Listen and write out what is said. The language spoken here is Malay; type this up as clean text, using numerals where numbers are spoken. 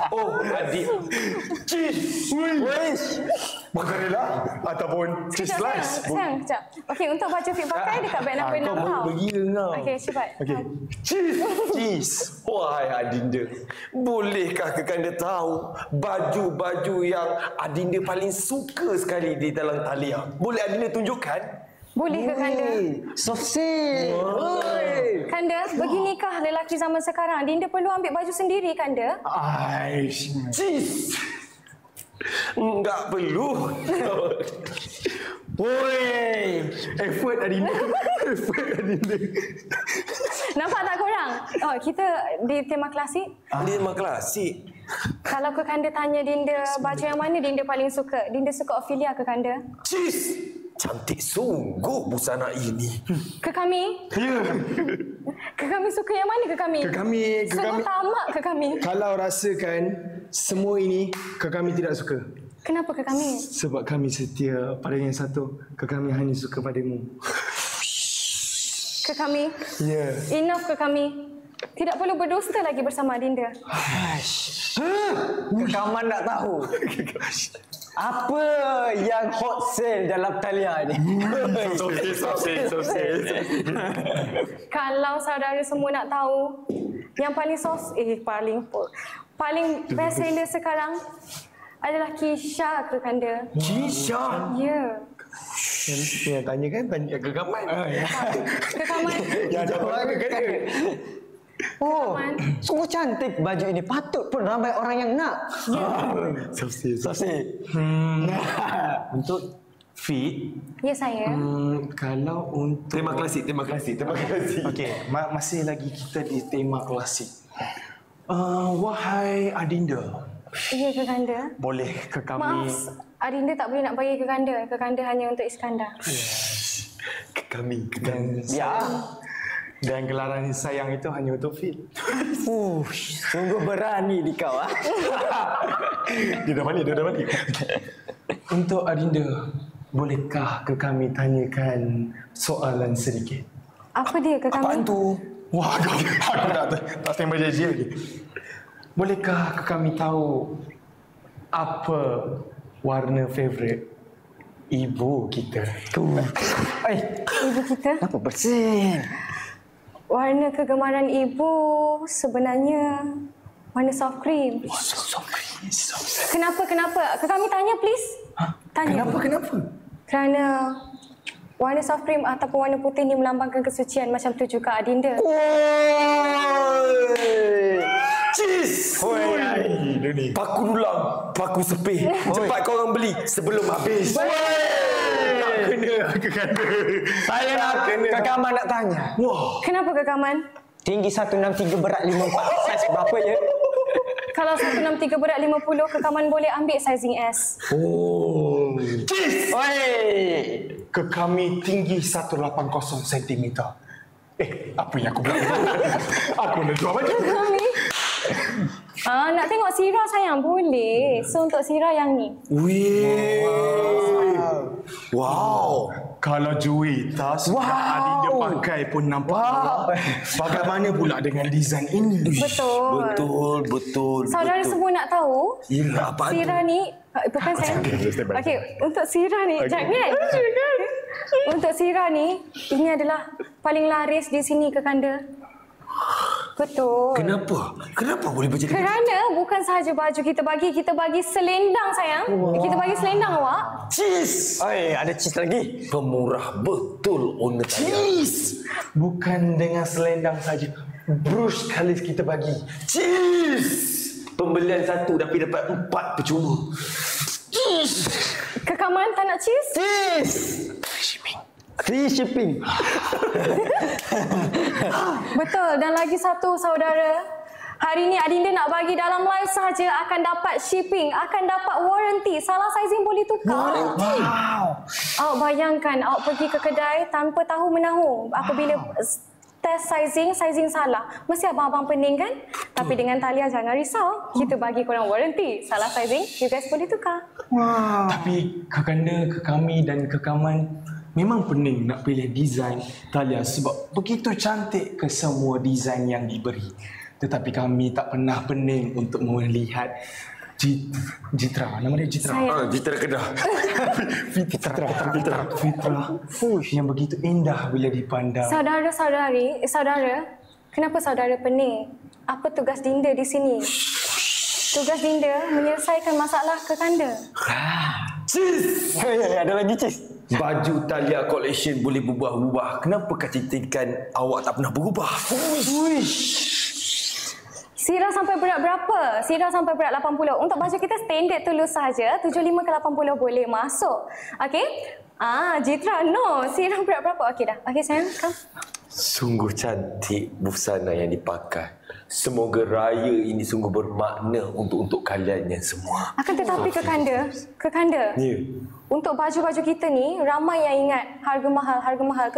Oh, adik. Cheese. Makan rela ataupun cheese slice. Sayang, sekejap. Okey, untuk baju Fik pakai dekat beg number 6 tau. Bergila kau. Okey, cepat. Okey. Cheese. Wahai Adinda, bolehkah Kekanda tahu baju-baju yang Adinda paling suka sekali di dalam talian? Boleh Adinda tunjukkan? Boleh ke Kanda? Soft silk. Kanda, beginikah lelaki zaman sekarang? Dinda perlu ambil baju sendiri, Kanda? Aish. Cheese. Enggak perlu. Oi. Effort Adinda. Nampak tak korang? Oh, kita di tema klasik. Dia memang klasik. Kalau ke Kanda tanya Dinda baju yang mana Dinda paling suka? Dinda suka Ophelia ke Kanda? Cheese. Cantik sungguh busana ini. Ke kami? Ya. Ke kami suka yang mana ke kami? Ke kami. Sungguh tamak ke kami? Kalau rasakan semua ini ke kami tidak suka. Kenapa ke kami? Sebab kami setia pada yang satu. Ke kami hanya suka padamu. Ke kami? Ya. Enough ke kami? Tidak perlu berdusta lagi bersama Dinda. Kekaman nak tahu apa yang hot sale dalam talian ni? Kalau saudara semua nak tahu, yang paling paling best seller sekarang adalah Kisha ke Kanda. Kisha. Ya. Yang tanya kan tanya ke Kaman. Kekaman. Yang jawab ke Kanda. Oh, sungguh cantik baju ini. Patut pun ramai orang yang nak. Sosis. Untuk Fit. Ya saya. Kalau untuk Tema klasik. okey, masih lagi kita di tema klasik. Wahai Adinda, Ya ke Kanda. boleh ke kami? Maaf, Adinda tak boleh nak bagi ke Kanda. Ke Kanda hanya untuk Iskandar. Ke kami. Ya. Dan gelaran sayang itu hanya untuk Fit. Sungguh berani di kau. Dia dah balik. Untuk Adinda, bolehkah ke kami tanyakan soalan sedikit? Apa dia ke kami? Apaan tu? Wah, aku tak standby janji lagi. Bolehkah ke kami tahu apa warna favourite ibu kita? Ibu kita? Apa bersin? Warna kegemaran ibu sebenarnya warna soft cream. Kenapa? Ke kami tanya please. Tanya. Kenapa? Kerana warna soft cream ataupun warna putih ni melambangkan kesucian macam tu juga Adinda. Cheese. Paku dulang, paku sepih. Cepat korang beli sebelum habis. Kena. Saya nak Kekaman nak tanya. Kenapa ke Kaman? Tinggi 163 berat 54. Saiz berapa ya? Kalau 163 berat 50 ke Kaman boleh ambil sizing S. Cheese. Ke kami tinggi 180 cm. Apa yang aku bilang? Aku nak jual baju. Ke kami? Nak tengok sirah sayang? Boleh. So untuk sirah yang ni. Wow. Kalau juita sudah Adinda pakai pun nampak. Bagaimana pula dengan desain ini? Betul. Saudara semua nak tahu? Ya, apaan tu? Sirah ni bukan saya. Okey, untuk sirah ni jangan. Untuk sirah ni ini adalah paling laris di sini ke Kanda. Betul. Kenapa boleh berjadi begitu? Kerana bukan sahaja baju kita bagi selendang sayang. Kita bagi selendang awak. Cheese. Ada cheese lagi. Pemurah betul owner talian. Cheese. Bukan dengan selendang saja. Brush sekali kita bagi. Cheese. Pembelian satu tapi dapat 4 percuma. Cheese. Kekaman tak nak cheese? Cheese. Free shipping. Betul. Dan lagi satu saudara. Hari ni Adinda nak bagi dalam live sahaja akan dapat shipping, akan dapat warranty. Salah sizing boleh tukar. Awak bayangkan awak pergi ke kedai tanpa tahu menahu. Apabila test sizing salah. Mesti abang-abang pening kan? Tapi dengan Talia jangan risau. Kita bagi korang warranty. Salah sizing, you guys boleh tukar. Tapi Kakanda, ke kami dan ke Kaman memang pening nak pilih desain Talia sebab begitu cantik ke semua desain yang diberi. Tetapi kami tak pernah pening untuk melihat Jitra. Nama dia Jitra. Jitra Kedah. Fitra. Yang begitu indah bila dipandang. Saudara, kenapa saudara pening? Apa tugas Dinda di sini? Tugas Dinda menyelesaikan masalah kekanda. Cheese! Ada lagi cheese. Baju Talia Collection boleh berubah-ubah. Kenapa kau ceritakan awak tak pernah berubah? Sirah sampai berat berapa? Sirah sampai berat 80. Untuk baju kita standard tulus saja. 75 ke 80 boleh masuk. Okey? Jitra, no. Sirah berat berapa? Okey dah. Okey sayang, come. Sungguh cantik busana yang dipakai. Semoga raya ini sungguh bermakna untuk kalian yang semua. Akan tetapi kekanda. Ya. Untuk baju-baju kita ni, ramai yang ingat harga mahal.